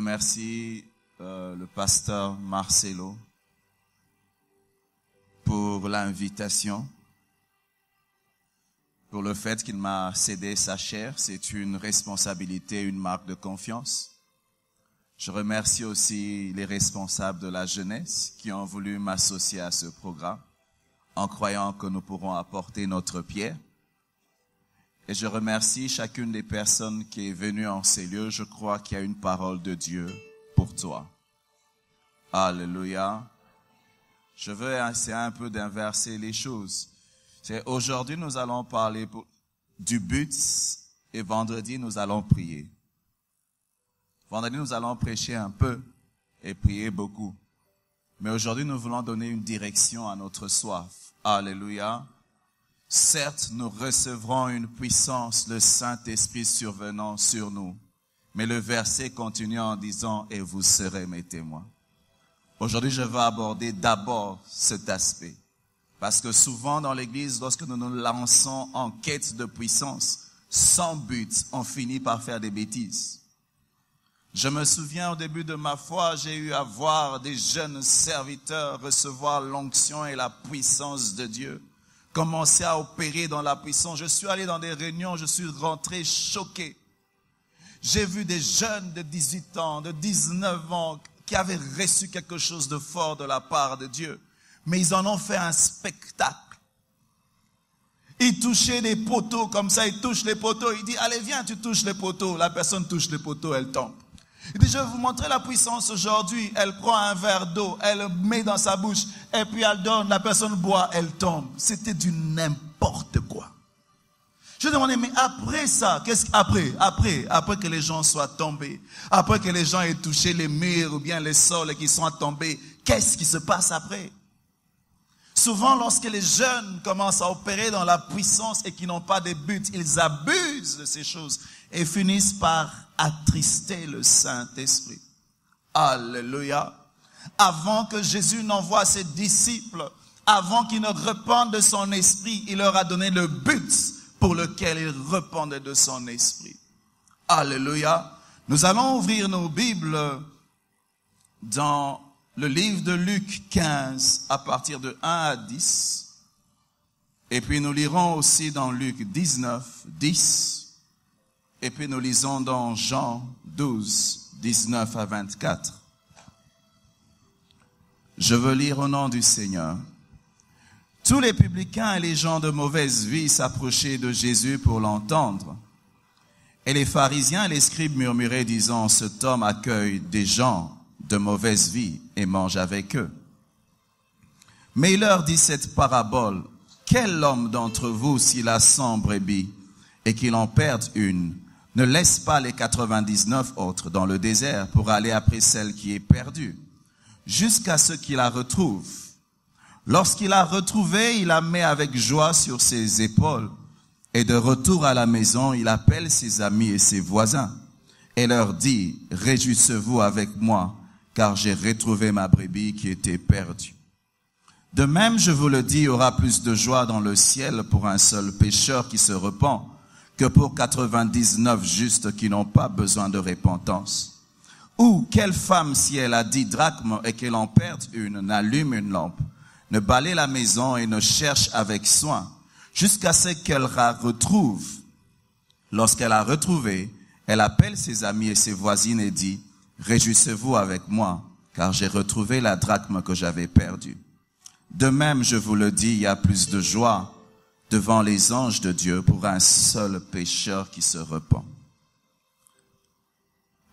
remercie le pasteur Marcelo pour l'invitation, pour le fait qu'il m'a cédé sa chair. C'est une responsabilité, une marque de confiance. Je remercie aussi les responsables de la jeunesse qui ont voulu m'associer à ce programme en croyant que nous pourrons apporter notre pierre. Et je remercie chacune des personnes qui est venue en ces lieux. Je crois qu'il y a une parole de Dieu pour toi. Alléluia. Je veux essayer un peu d'inverser les choses. Aujourd'hui, nous allons parler du but et vendredi, nous allons prier. Vendredi, nous allons prêcher un peu et prier beaucoup. Mais aujourd'hui, nous voulons donner une direction à notre soif. Alléluia. Certes, nous recevrons une puissance, le Saint-Esprit survenant sur nous. Mais le verset continue en disant « Et vous serez mes témoins ». Aujourd'hui, je vais aborder d'abord cet aspect. Parce que souvent dans l'Église, lorsque nous nous lançons en quête de puissance, sans but, on finit par faire des bêtises. Je me souviens au début de ma foi, j'ai eu à voir des jeunes serviteurs recevoir l'onction et la puissance de Dieu. Commencer à opérer dans la puissance. Je suis allé dans des réunions, je suis rentré choqué. J'ai vu des jeunes de 18 ans, de 19 ans, qui avaient reçu quelque chose de fort de la part de Dieu. Mais ils en ont fait un spectacle. Ils touchaient des poteaux comme ça, ils touchent les poteaux. Il dit, allez viens, tu touches les poteaux. La personne touche les poteaux, elle tombe. Il dit, je vais vous montrer la puissance aujourd'hui. Elle prend un verre d'eau, elle le met dans sa bouche, et puis elle donne, la personne boit, elle tombe. C'était du n'importe quoi. Je demandais, mais après ça, après que les gens soient tombés, après que les gens aient touché les murs ou bien les sols et qu'ils soient tombés, qu'est-ce qui se passe après? Souvent, lorsque les jeunes commencent à opérer dans la puissance et qu'ils n'ont pas de but, ils abusent de ces choses et finissent par attrister le Saint-Esprit. Alléluia. Avant que Jésus n'envoie ses disciples, avant qu'ils ne répandent de son esprit, il leur a donné le but pour lequel ils répandaient de son esprit. Alléluia. Nous allons ouvrir nos Bibles dans le livre de Luc 15 à partir de 1 à 10. Et puis nous lirons aussi dans Luc 19, 10. Et puis nous lisons dans Jean 12, 19 à 24. Je veux lire au nom du Seigneur. Tous les publicains et les gens de mauvaise vie s'approchaient de Jésus pour l'entendre. Et les pharisiens et les scribes murmuraient, disant, cet homme accueille des gens de mauvaise vie et mange avec eux. Mais il leur dit cette parabole. Quel homme d'entre vous, s'il a 100 brebis et qu'il en perde une, ne laisse pas les 99 autres dans le désert pour aller après celle qui est perdue, jusqu'à ce qu'il la retrouve. Lorsqu'il l'a retrouvée, il la met avec joie sur ses épaules. Et de retour à la maison, il appelle ses amis et ses voisins et leur dit, réjouissez-vous avec moi, car j'ai retrouvé ma brebis qui était perdue. De même, je vous le dis, il y aura plus de joie dans le ciel pour un seul pécheur qui se repent que pour 99 justes qui n'ont pas besoin de repentance. Ou quelle femme, si elle a 10 drachmes et qu'elle en perd une, n'allume une lampe, ne balaye la maison et ne cherche avec soin, jusqu'à ce qu'elle la retrouve. Lorsqu'elle a retrouvé, elle appelle ses amis et ses voisines et dit, réjouissez-vous avec moi, car j'ai retrouvé la drachme que j'avais perdue. De même, je vous le dis, il y a plus de joie devant les anges de Dieu pour un seul pécheur qui se repent.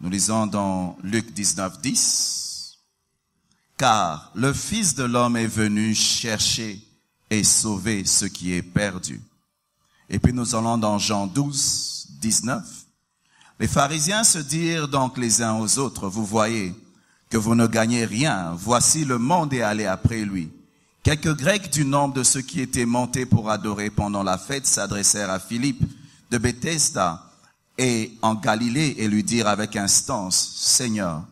Nous lisons dans Luc 19, 10. Car le Fils de l'homme est venu chercher et sauver ce qui est perdu. Et puis nous allons dans Jean 12, 19. Les pharisiens se dirent donc les uns aux autres, vous voyez que vous ne gagnez rien, voici le monde est allé après lui. Quelques Grecs du nombre de ceux qui étaient montés pour adorer pendant la fête s'adressèrent à Philippe de Bethesda et en Galilée et lui dirent avec instance, Seigneur,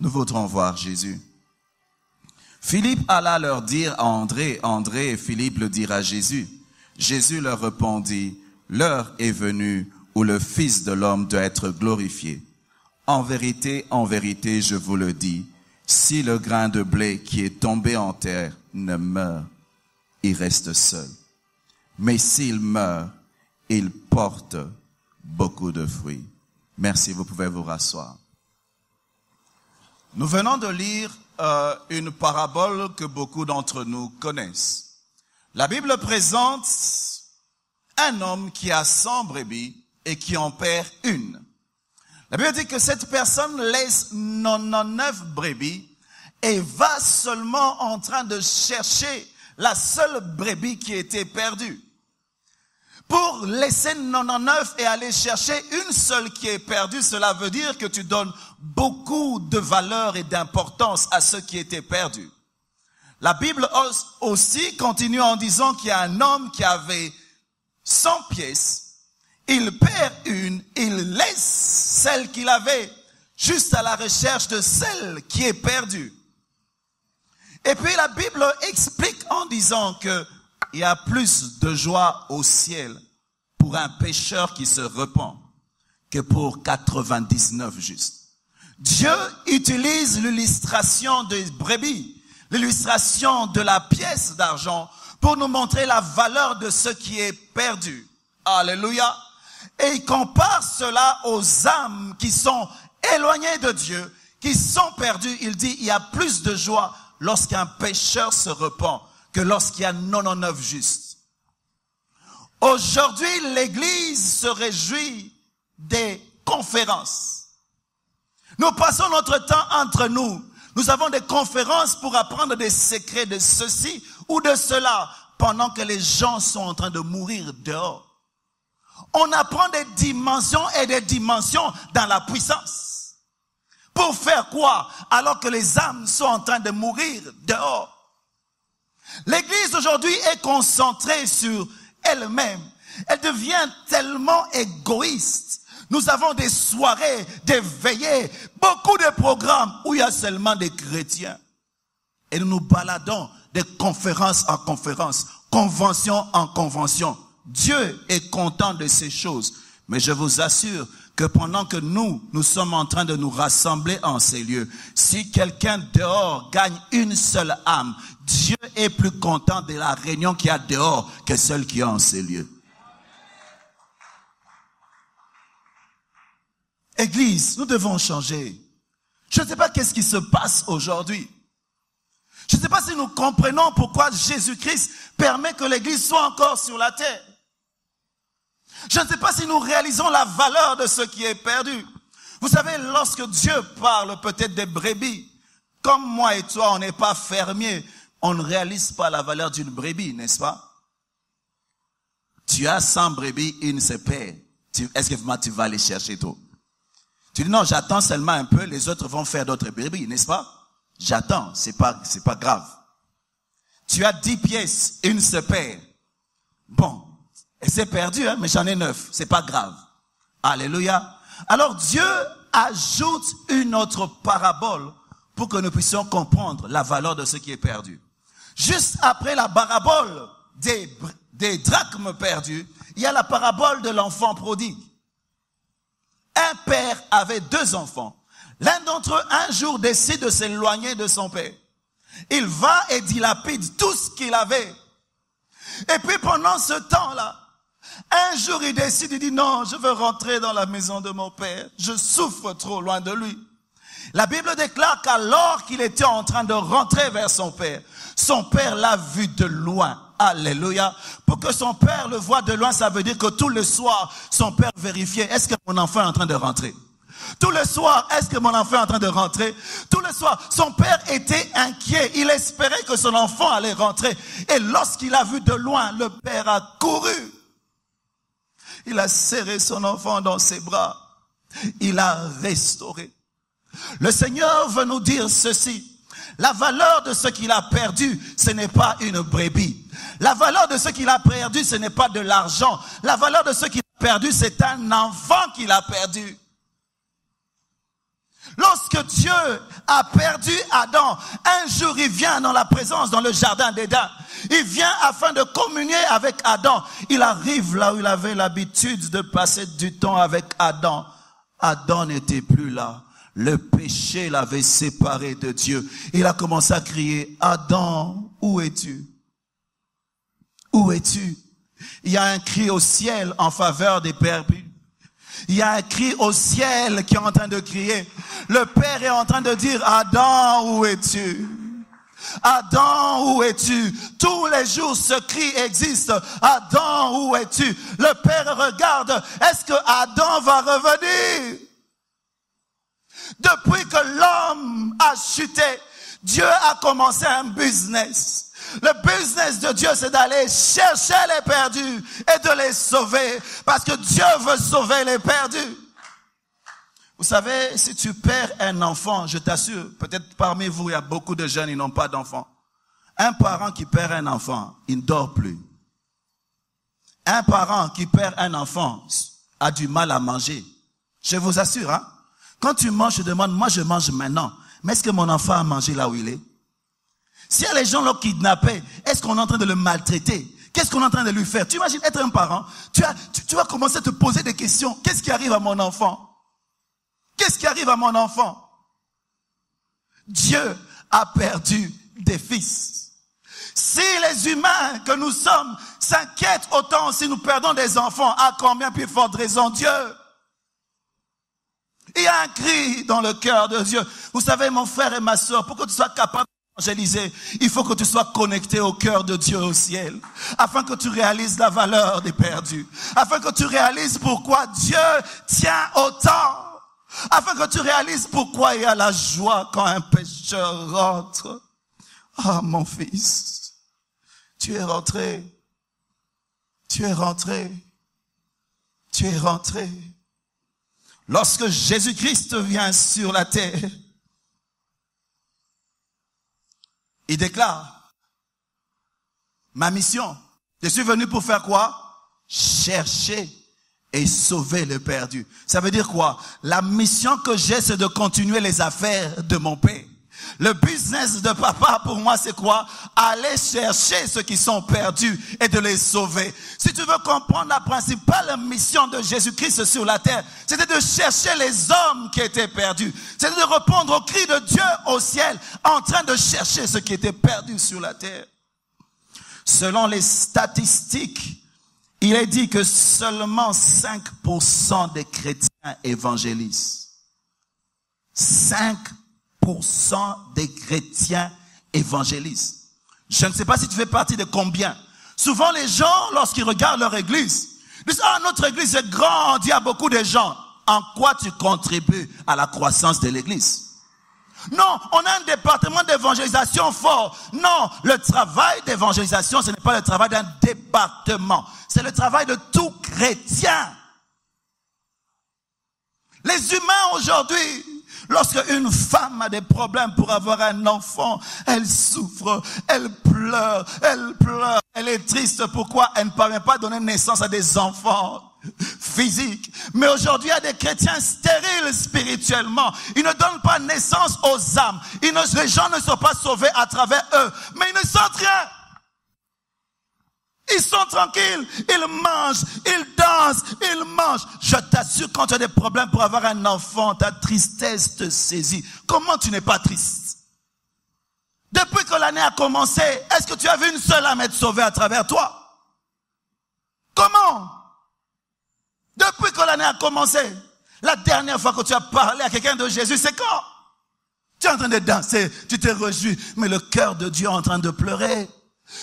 nous voudrons voir Jésus. Philippe alla leur dire à André et Philippe le dirent à Jésus. Jésus leur répondit, l'heure est venue où le Fils de l'homme doit être glorifié. en vérité, je vous le dis, si le grain de blé qui est tombé en terre ne meurt, il reste seul. Mais s'il meurt, il porte beaucoup de fruits. Merci, vous pouvez vous rasseoir. Nous venons de lire une parabole que beaucoup d'entre nous connaissent. La Bible présente un homme qui a 100 brebis et qui en perd une. La Bible dit que cette personne laisse 99 brebis et va seulement en train de chercher la seule brebis qui était perdue. Pour laisser 99 et aller chercher une seule qui est perdue, cela veut dire que tu donnes beaucoup de valeur et d'importance à ce qui était perdu. La Bible aussi continue en disant qu'il y a un homme qui avait 100 pièces. Il perd une, il laisse celle qu'il avait juste à la recherche de celle qui est perdue. Et puis la Bible explique en disant que il y a plus de joie au ciel pour un pécheur qui se repent que pour 99 justes. Dieu utilise l'illustration des brebis, l'illustration de la pièce d'argent pour nous montrer la valeur de ce qui est perdu. Alléluia. Et il compare cela aux âmes qui sont éloignées de Dieu, qui sont perdues. Il dit, il y a plus de joie lorsqu'un pécheur se repent que lorsqu'il y a 99 justes. Aujourd'hui, l'Église se réjouit des conférences. Nous passons notre temps entre nous. Nous avons des conférences pour apprendre des secrets de ceci ou de cela pendant que les gens sont en train de mourir dehors. On apprend des dimensions et des dimensions dans la puissance. Pour faire quoi? Alors que les âmes sont en train de mourir dehors. L'Église aujourd'hui est concentrée sur elle-même. Elle devient tellement égoïste. Nous avons des soirées, des veillées, beaucoup de programmes où il y a seulement des chrétiens. Et nous nous baladons de conférence en conférence, convention en convention. Dieu est content de ces choses. Mais je vous assure que pendant que nous sommes en train de nous rassembler en ces lieux, si quelqu'un dehors gagne une seule âme, Dieu est plus content de la réunion qu'il y a dehors que celle qu'il y a en ces lieux. Église, nous devons changer. Je ne sais pas qu'est-ce qui se passe aujourd'hui. Je ne sais pas si nous comprenons pourquoi Jésus-Christ permet que l'Église soit encore sur la terre. Je ne sais pas si nous réalisons la valeur de ce qui est perdu. Vous savez, lorsque Dieu parle peut-être des brebis, comme moi et toi, on n'est pas fermiers, on ne réalise pas la valeur d'une brebis, n'est-ce pas? Tu as 100 brebis, une se perd. Est-ce que vraiment tu vas les chercher toi? Tu dis non, j'attends seulement un peu, les autres vont faire d'autres brebis, n'est-ce pas? J'attends, c'est pas grave. Tu as 10 pièces, une se perd. Bon. Et c'est perdu, hein, mais j'en ai 9. C'est pas grave. Alléluia. Alors Dieu ajoute une autre parabole pour que nous puissions comprendre la valeur de ce qui est perdu. Juste après la parabole des drachmes perdus, il y a la parabole de l'enfant prodigue. Un père avait 2 enfants. L'un d'entre eux, un jour, décide de s'éloigner de son père. Il va et dilapide tout ce qu'il avait. Et puis pendant ce temps-là, un jour, il décide, il dit, non, je veux rentrer dans la maison de mon père. Je souffre trop loin de lui. La Bible déclare qu'alors qu'il était en train de rentrer vers son père l'a vu de loin. Alléluia. Pour que son père le voie de loin, ça veut dire que tout le soir, son père vérifiait, est-ce que mon enfant est en train de rentrer? Tout le soir, est-ce que mon enfant est en train de rentrer? Tout le soir, son père était inquiet. Il espérait que son enfant allait rentrer. Et lorsqu'il a vu de loin, le père a couru. Il a serré son enfant dans ses bras. Il a restauré. Le Seigneur veut nous dire ceci. La valeur de ce qu'il a perdu, ce n'est pas une brebis. La valeur de ce qu'il a perdu, ce n'est pas de l'argent. La valeur de ce qu'il a perdu, c'est un enfant qu'il a perdu. Lorsque Dieu a perdu Adam, un jour il vient dans la présence, dans le jardin d'Éden. Il vient afin de communier avec Adam. Il arrive là où il avait l'habitude de passer du temps avec Adam. Adam n'était plus là. Le péché l'avait séparé de Dieu. Il a commencé à crier, Adam, où es-tu? Où es-tu? Il y a un cri au ciel en faveur des perdus. Il y a un cri au ciel qui est en train de crier. Le Père est en train de dire, Adam, où es-tu? Adam, où es-tu? Tous les jours, ce cri existe. Adam, où es-tu? Le Père regarde. Est-ce que Adam va revenir? Depuis que l'homme a chuté, Dieu a commencé un business. Le business de Dieu, c'est d'aller chercher les perdus et de les sauver. Parce que Dieu veut sauver les perdus. Vous savez, si tu perds un enfant, je t'assure, peut-être parmi vous, il y a beaucoup de jeunes qui n'ont pas d'enfants. Un parent qui perd un enfant, il ne dort plus. Un parent qui perd un enfant a du mal à manger. Je vous assure, hein. Quand tu manges, je demande, moi je mange maintenant. Mais est-ce que mon enfant a mangé là où il est? Si les gens l'ont kidnappé, est-ce qu'on est en train de le maltraiter? Qu'est-ce qu'on est en train de lui faire? Tu imagines être un parent, tu vas commencer à te poser des questions. Qu'est-ce qui arrive à mon enfant? Qu'est-ce qui arrive à mon enfant? Dieu a perdu des fils. Si les humains que nous sommes s'inquiètent autant si nous perdons des enfants, à combien plus forte raison Dieu? Il y a un cri dans le cœur de Dieu. Vous savez, mon frère et ma soeur, pour que tu sois capable d'évangéliser, il faut que tu sois connecté au cœur de Dieu au ciel, afin que tu réalises la valeur des perdus, afin que tu réalises pourquoi Dieu tient autant, afin que tu réalises pourquoi il y a la joie quand un pécheur rentre. Ah, mon fils, tu es rentré, tu es rentré, tu es rentré. Lorsque Jésus-Christ vient sur la terre, il déclare, ma mission, je suis venu pour faire quoi? Chercher et sauver le perdu. Ça veut dire quoi? La mission que j'ai, c'est de continuer les affaires de mon Père. Le business de papa, pour moi, c'est quoi? Aller chercher ceux qui sont perdus et de les sauver. Si tu veux comprendre la principale mission de Jésus-Christ sur la terre, c'était de chercher les hommes qui étaient perdus. C'était de répondre au cri de Dieu au ciel, en train de chercher ceux qui étaient perdus sur la terre. Selon les statistiques, il est dit que seulement 5% des chrétiens évangélisent. 5% des chrétiens évangélisent. Je ne sais pas si tu fais partie de combien. Souvent les gens, lorsqu'ils regardent leur église, disent, ah, notre église est grande, il y a beaucoup de gens. En quoi tu contribues à la croissance de l'église? Non, on a un département d'évangélisation fort. Non, le travail d'évangélisation, ce n'est pas le travail d'un département. C'est le travail de tout chrétien. Les humains aujourd'hui, lorsque une femme a des problèmes pour avoir un enfant, elle souffre, elle pleure, elle est triste. Pourquoi? Elle ne parvient pas à donner naissance à des enfants physiques. Mais aujourd'hui, il y a des chrétiens stériles spirituellement. Ils ne donnent pas naissance aux âmes. Les gens ne sont pas sauvés à travers eux. Mais ils ne sentent rien. Ils sont tranquilles, ils mangent, ils dansent, ils mangent. Je t'assure, quand tu as des problèmes pour avoir un enfant, ta tristesse te saisit. Comment tu n'es pas triste? Depuis que l'année a commencé, est-ce que tu as vu une seule âme être sauvée à travers toi? Comment? Depuis que l'année a commencé, la dernière fois que tu as parlé à quelqu'un de Jésus, c'est quand? Tu es en train de danser, tu te réjouis, mais le cœur de Dieu est en train de pleurer.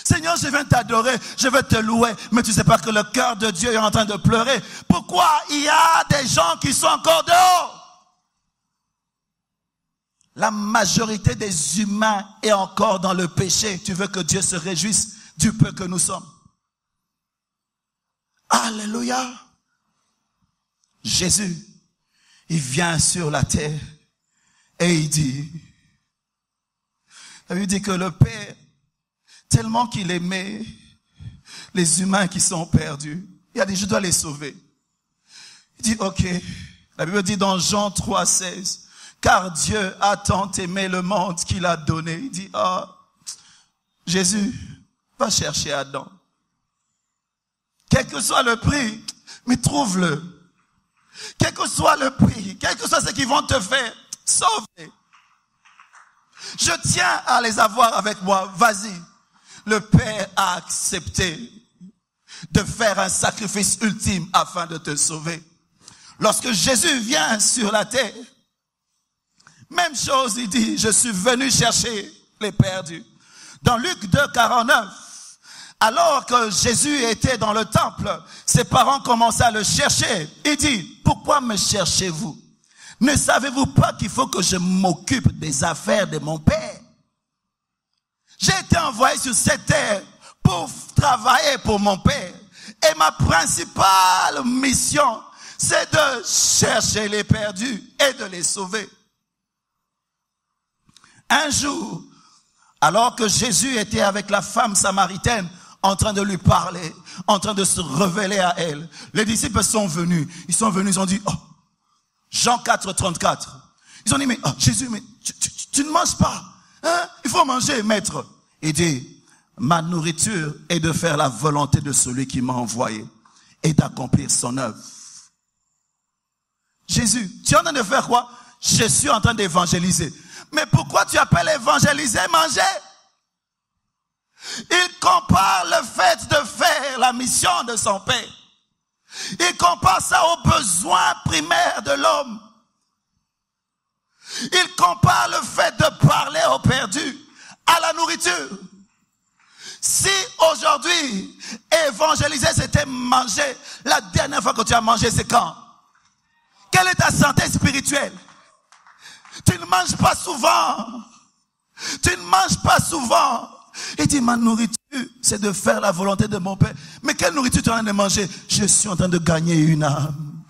Seigneur, je viens t'adorer, je vais te louer, mais tu sais pas que le cœur de Dieu est en train de pleurer. Pourquoi il y a des gens qui sont encore dehors? La majorité des humains est encore dans le péché. Tu veux que Dieu se réjouisse du peu que nous sommes? Alléluia. Jésus, il vient sur la terre et il dit que le Père, tellement qu'il aimait les humains qui sont perdus, il a dit, je dois les sauver. Il dit, ok. La Bible dit dans Jean 3,16, car Dieu a tant aimé le monde qu'il a donné. Il dit, Jésus, va chercher Adam. Quel que soit le prix, mais trouve-le. Quel que soit le prix, quel que soit ce qu'ils vont te faire, sauve-les. Je tiens à les avoir avec moi. Vas-y. Le Père a accepté de faire un sacrifice ultime afin de te sauver. Lorsque Jésus vient sur la terre, même chose, il dit, je suis venu chercher les perdus. Dans Luc 2, 49, alors que Jésus était dans le temple, ses parents commençaient à le chercher. Il dit, pourquoi me cherchez-vous? Ne savez-vous pas qu'il faut que je m'occupe des affaires de mon Père? J'ai été envoyé sur cette terre pour travailler pour mon Père. Et ma principale mission, c'est de chercher les perdus et de les sauver. Un jour, alors que Jésus était avec la femme samaritaine, en train de lui parler, en train de se révéler à elle, les disciples sont venus. Ils ont dit, oh, Jean 4, 34. Ils ont dit, mais oh, Jésus, mais tu ne manges pas. Hein? Il faut manger, maître. Il dit, ma nourriture est de faire la volonté de celui qui m'a envoyé et d'accomplir son œuvre. Jésus, tu es en train de faire quoi? Je suis en train d'évangéliser. Mais pourquoi tu appelles évangéliser manger? Il compare le fait de faire la mission de son Père. Il compare ça aux besoins primaires de l'homme. Il compare le fait de parler aux perdus à la nourriture. Si aujourd'hui, évangéliser c'était manger, la dernière fois que tu as mangé, c'est quand? Quelle est ta santé spirituelle? Tu ne manges pas souvent. Tu ne manges pas souvent. Il dit, ma nourriture, c'est de faire la volonté de mon Père. Mais quelle nourriture tu es en train de manger? Je suis en train de gagner une âme.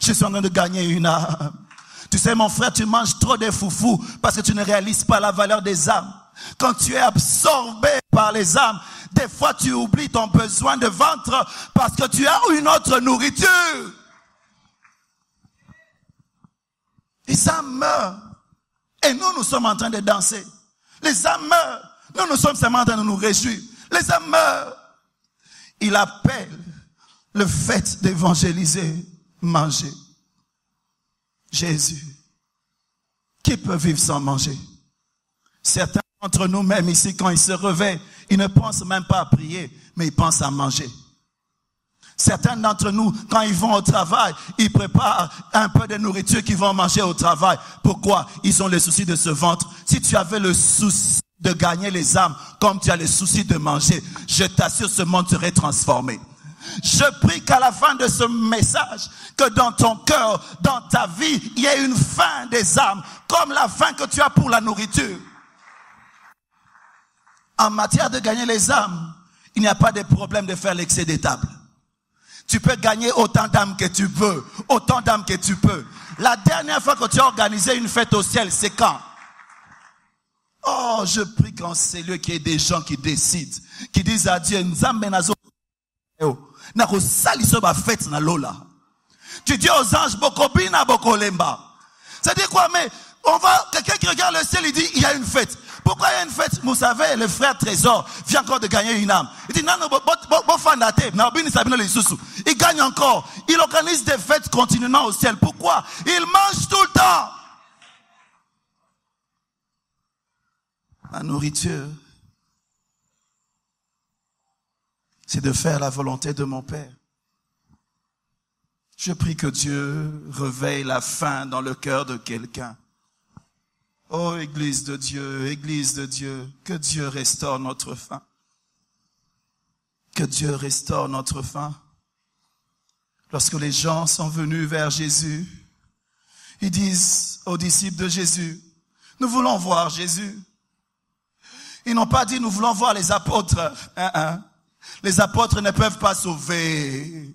Je suis en train de gagner une âme. Tu sais, mon frère, tu manges trop de foufous parce que tu ne réalises pas la valeur des âmes. Quand tu es absorbé par les âmes, des fois tu oublies ton besoin de ventre parce que tu as une autre nourriture. Les âmes meurent. Et nous sommes en train de danser. Les âmes meurent. Nous sommes seulement en train de nous réjouir. Les âmes meurent. Il appelle le fait d'évangéliser, manger. Jésus, qui peut vivre sans manger? Certains d'entre nous, même ici, quand ils se réveillent, ils ne pensent même pas à prier, mais ils pensent à manger. Certains d'entre nous, quand ils vont au travail, ils préparent un peu de nourriture qu'ils vont manger au travail. Pourquoi? Ils ont le souci de ce ventre. Si tu avais le souci de gagner les âmes, comme tu as le souci de manger, je t'assure, ce monde serait transformé. Je prie qu'à la fin de ce message, que dans ton cœur, dans ta vie, il y ait une faim des âmes, comme la faim que tu as pour la nourriture. En matière de gagner les âmes, il n'y a pas de problème de faire l'excès des tables. Tu peux gagner autant d'âmes que tu veux, autant d'âmes que tu peux. La dernière fois que tu as organisé une fête au ciel, c'est quand? Oh, je prie qu'en c'est lieu qu'il y ait des gens qui décident, qui disent à Dieu, tu dis aux anges, Bokobina, Bokolemba. C'est-à-dire quoi? Mais on va, quelqu'un qui regarde le ciel, il dit, il y a une fête. Pourquoi il y a une fête? Vous savez, le frère Trésor vient encore de gagner une âme. Il dit, non, il gagne encore. Il organise des fêtes continuellement au ciel. Pourquoi? Il mange tout le temps. La nourriture, c'est de faire la volonté de mon Père. Je prie que Dieu réveille la faim dans le cœur de quelqu'un. Oh, Église de Dieu, que Dieu restaure notre faim. Que Dieu restaure notre faim. Lorsque les gens sont venus vers Jésus, ils disent aux disciples de Jésus, nous voulons voir Jésus. Ils n'ont pas dit, nous voulons voir les apôtres. Les apôtres ne peuvent pas sauver.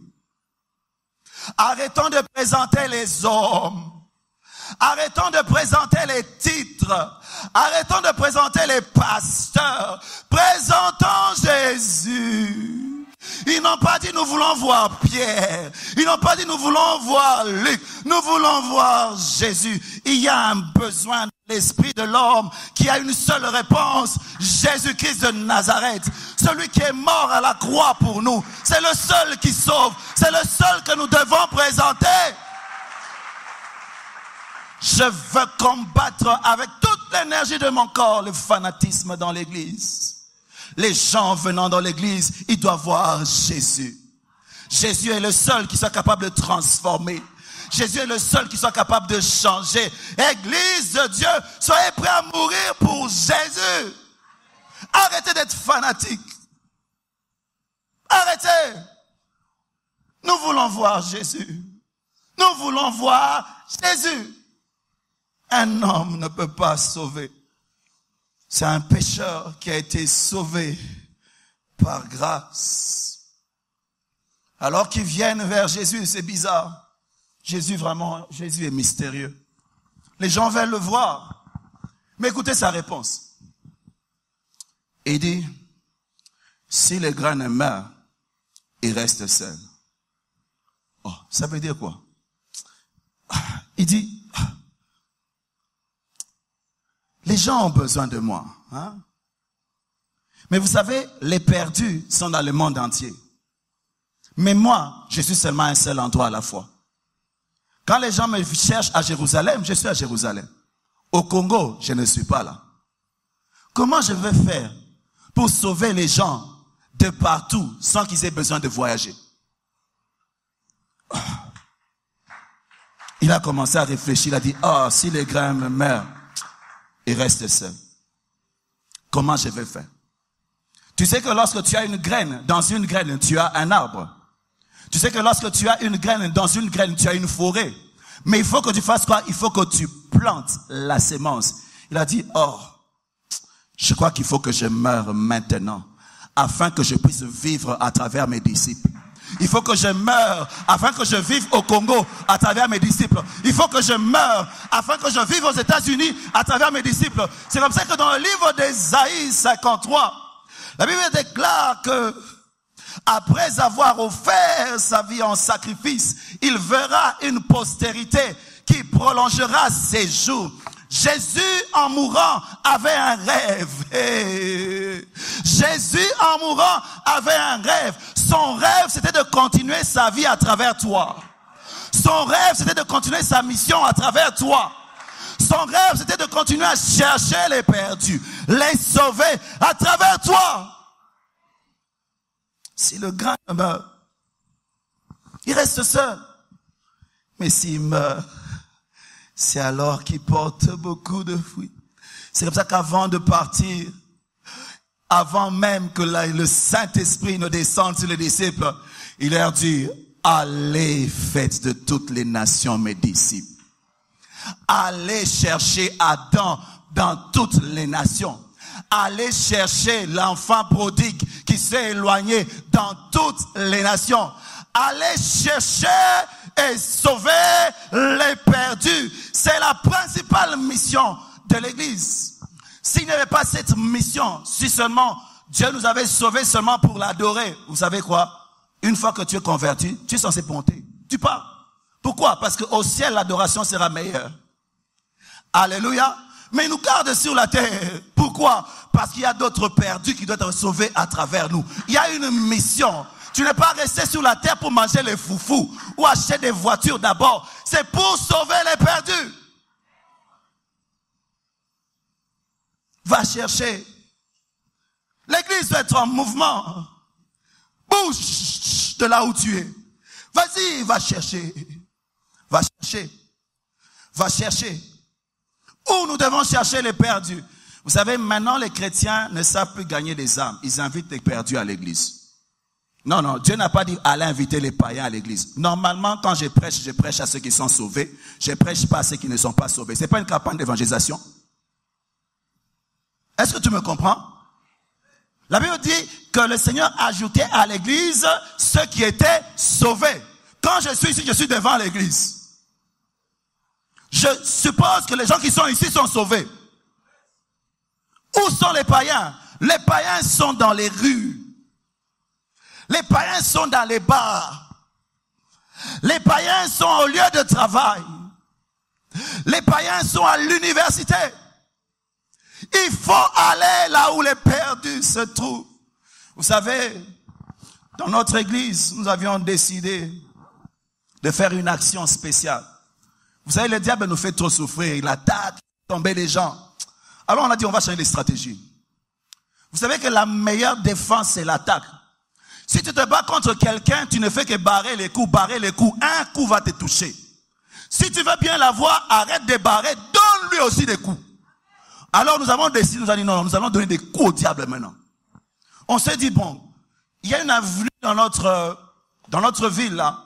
Arrêtons de présenter les hommes. Arrêtons de présenter les titres. Arrêtons de présenter les pasteurs. Présentons Jésus. Ils n'ont pas dit nous voulons voir Pierre. Ils n'ont pas dit nous voulons voir Luc. Nous voulons voir Jésus. Il y a un besoin de l'esprit de l'homme qui a une seule réponse. Jésus-Christ de Nazareth. Celui qui est mort à la croix pour nous. C'est le seul qui sauve. C'est le seul que nous devons présenter. Je veux combattre avec toute l'énergie de mon corps le fanatisme dans l'église. Les gens venant dans l'église, ils doivent voir Jésus. Jésus est le seul qui soit capable de transformer. Jésus est le seul qui soit capable de changer. Église de Dieu, soyez prêts à mourir pour Jésus. Arrêtez d'être fanatique. Arrêtez. Nous voulons voir Jésus. Nous voulons voir Jésus. Un homme ne peut pas sauver. C'est un pécheur qui a été sauvé par grâce. Alors qu'ils viennent vers Jésus, c'est bizarre. Jésus est mystérieux. Les gens veulent le voir. Mais écoutez sa réponse. Il dit, si le grain meurt, il reste seul. Oh, ça veut dire quoi? Il dit, les gens ont besoin de moi. Hein? Mais vous savez, les perdus sont dans le monde entier. Mais moi, je suis seulement un seul endroit à la fois. Quand les gens me cherchent à Jérusalem, je suis à Jérusalem. Au Congo, je ne suis pas là. Comment je vais faire pour sauver les gens de partout sans qu'ils aient besoin de voyager? Il a commencé à réfléchir, il a dit, si les grains me meurent, il reste seul. Comment je vais faire? Tu sais que lorsque tu as une graine, dans une graine, tu as un arbre. Tu sais que lorsque tu as une graine, dans une graine, tu as une forêt. Mais il faut que tu fasses quoi? Il faut que tu plantes la sémence. Il a dit, je crois qu'il faut que je meure maintenant, afin que je puisse vivre à travers mes disciples. Il faut que je meure afin que je vive au Congo à travers mes disciples. Il faut que je meure afin que je vive aux États-Unis à travers mes disciples. C'est comme ça que dans le livre d'Ésaïe 53, la Bible déclare que après avoir offert sa vie en sacrifice, il verra une postérité qui prolongera ses jours. Jésus, en mourant, avait un rêve. Jésus, en mourant, avait un rêve. Son rêve, c'était de continuer sa vie à travers toi. Son rêve, c'était de continuer sa mission à travers toi. Son rêve, c'était de continuer à chercher les perdus, les sauver à travers toi. Si le grain meurt, il reste seul. Mais s'il meurt, c'est alors qu'il porte beaucoup de fruits. C'est comme ça qu'avant de partir, avant même que le Saint-Esprit ne descende sur les disciples, il leur dit, allez, faites de toutes les nations mes disciples. Allez chercher Adam dans toutes les nations. Allez chercher l'enfant prodigue qui s'est éloigné dans toutes les nations. Allez chercher et sauver les perdus. C'est la principale mission de l'Église. S'il n'y avait pas cette mission, si seulement Dieu nous avait sauvés seulement pour l'adorer, vous savez quoi? Une fois que tu es converti, tu es censé monter. Tu pars. Pourquoi? Parce qu'au ciel, l'adoration sera meilleure. Alléluia. Mais il nous garde sur la terre. Pourquoi? Parce qu'il y a d'autres perdus qui doivent être sauvés à travers nous. Il y a une mission. Tu n'es pas resté sur la terre pour manger les foufous ou acheter des voitures d'abord. C'est pour sauver les perdus. Va chercher. L'église doit être en mouvement. Bouge de là où tu es. Vas-y, va chercher. Va chercher. Va chercher. Où nous devons chercher les perdus? Vous savez, maintenant les chrétiens ne savent plus gagner des âmes. Ils invitent les perdus à l'église. Non, Dieu n'a pas dit allez inviter les païens à l'église. Normalement, quand je prêche à ceux qui sont sauvés. Je prêche pas à ceux qui ne sont pas sauvés. C'est pas une campagne d'évangélisation. Est-ce que tu me comprends? La Bible dit que le Seigneur ajoutait à l'église ceux qui étaient sauvés. Quand je suis ici, je suis devant l'église. Je suppose que les gens qui sont ici sont sauvés. Où sont les païens? Les païens sont dans les rues. Les païens sont dans les bars. Les païens sont au lieu de travail. Les païens sont à l'université. Il faut aller là où les perdus se trouvent. Vous savez, dans notre église, nous avions décidé de faire une action spéciale. Vous savez, le diable nous fait trop souffrir. Il attaque, tomber les gens. Alors on a dit, on va changer les stratégies. Vous savez que la meilleure défense, c'est l'attaque. Si tu te bats contre quelqu'un, tu ne fais que barrer les coups. Un coup va te toucher. Si tu veux bien l'avoir, arrête de barrer, donne-lui aussi des coups. Alors nous avons décidé, nous avons dit non, nous allons donner des coups au diable maintenant. On s'est dit, bon, il y a une avenue dans notre ville là.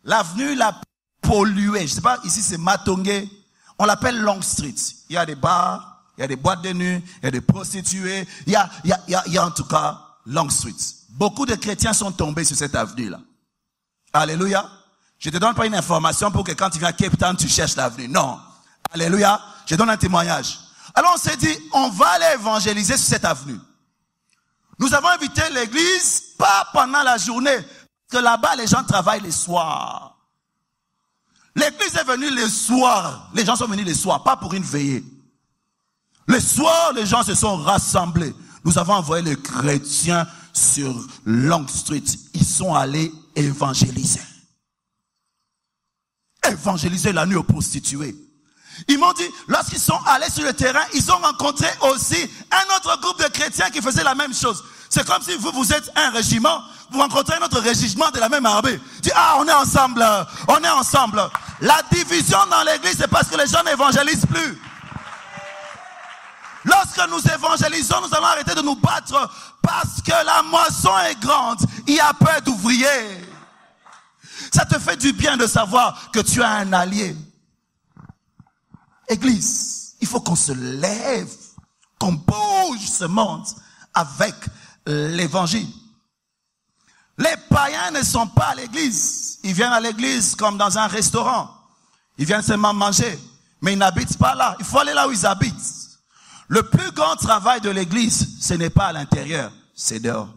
L'avenue la plus polluée. Je sais pas, ici c'est Matongé. On l'appelle Long Street. Il y a des bars, il y a des boîtes de nuit, il y a des prostituées. Il y a en tout cas Long Street. Beaucoup de chrétiens sont tombés sur cette avenue là. Alléluia. Je te donne pas une information pour que quand tu viens à Cape Town, tu cherches l'avenue. Non. Alléluia. Je donne un témoignage. Alors on s'est dit, on va aller évangéliser sur cette avenue. Nous avons invité l'église, pas pendant la journée, parce que là-bas, les gens travaillent les soirs. L'église est venue les soirs. Les gens sont venus les soirs, pas pour une veillée. Les soirs, les gens se sont rassemblés. Nous avons envoyé les chrétiens sur Long Street. Ils sont allés évangéliser. Évangéliser la nuit aux prostituées. Ils m'ont dit, lorsqu'ils sont allés sur le terrain, ils ont rencontré aussi un autre groupe de chrétiens qui faisait la même chose. C'est comme si vous êtes un régiment, vous rencontrez un autre régiment de la même armée. Dis, on est ensemble, on est ensemble. La division dans l'église, c'est parce que les gens n'évangélisent plus. Lorsque nous évangélisons, nous allons arrêter de nous battre parce que la moisson est grande. Il y a peu d'ouvriers. Ça te fait du bien de savoir que tu as un allié. Église, il faut qu'on se lève, qu'on bouge ce monde avec l'évangile. Les païens ne sont pas à l'église. Ils viennent à l'église comme dans un restaurant. Ils viennent seulement manger, mais ils n'habitent pas là. Il faut aller là où ils habitent. Le plus grand travail de l'église, ce n'est pas à l'intérieur, c'est dehors.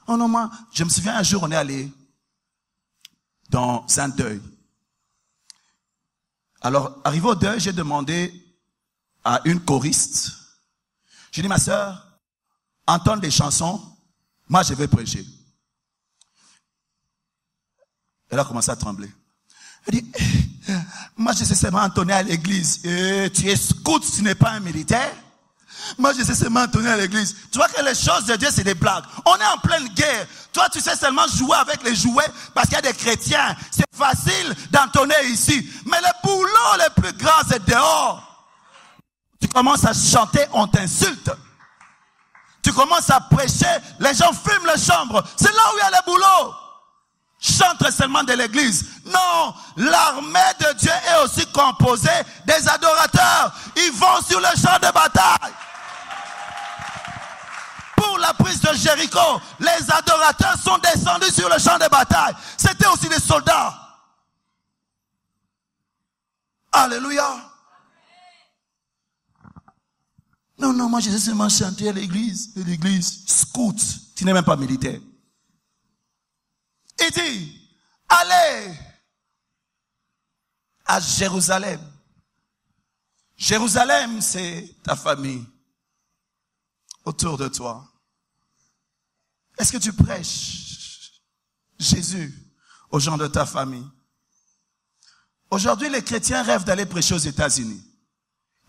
Oh non, moi, je me souviens un jour, on est allé dans un deuil. Alors, arrivé au deuil, j'ai demandé à une choriste. J'ai dit, ma sœur, entendre des chansons, moi je vais prêcher. Elle a commencé à trembler. Elle dit, moi je sais seulement entonner à l'église. Tu es scout, tu n'es pas un militaire. Moi je sais seulement entonner à l'église. Tu vois que les choses de Dieu c'est des blagues. On est en pleine guerre. Toi tu sais seulement jouer avec les jouets parce qu'il y a des chrétiens. C'est facile d'entonner ici. Mais le boulot le plus grand c'est dehors. Tu commences à chanter, on t'insulte. Tu commences à prêcher, les gens fument les chambres. C'est là où il y a le boulot. Chante seulement de l'église. Non, l'armée de Dieu est aussi composée des adorateurs. Ils vont sur le champ de bataille. Pour la prise de Jéricho, les adorateurs sont descendus sur le champ de bataille. C'était aussi des soldats. Alléluia. Non, moi je sais seulement chanter à l'église. L'église, scout, tu n'es même pas militaire. Il dit, allez à Jérusalem. Jérusalem, c'est ta famille autour de toi. Est-ce que tu prêches Jésus aux gens de ta famille? Aujourd'hui, les chrétiens rêvent d'aller prêcher aux États-Unis.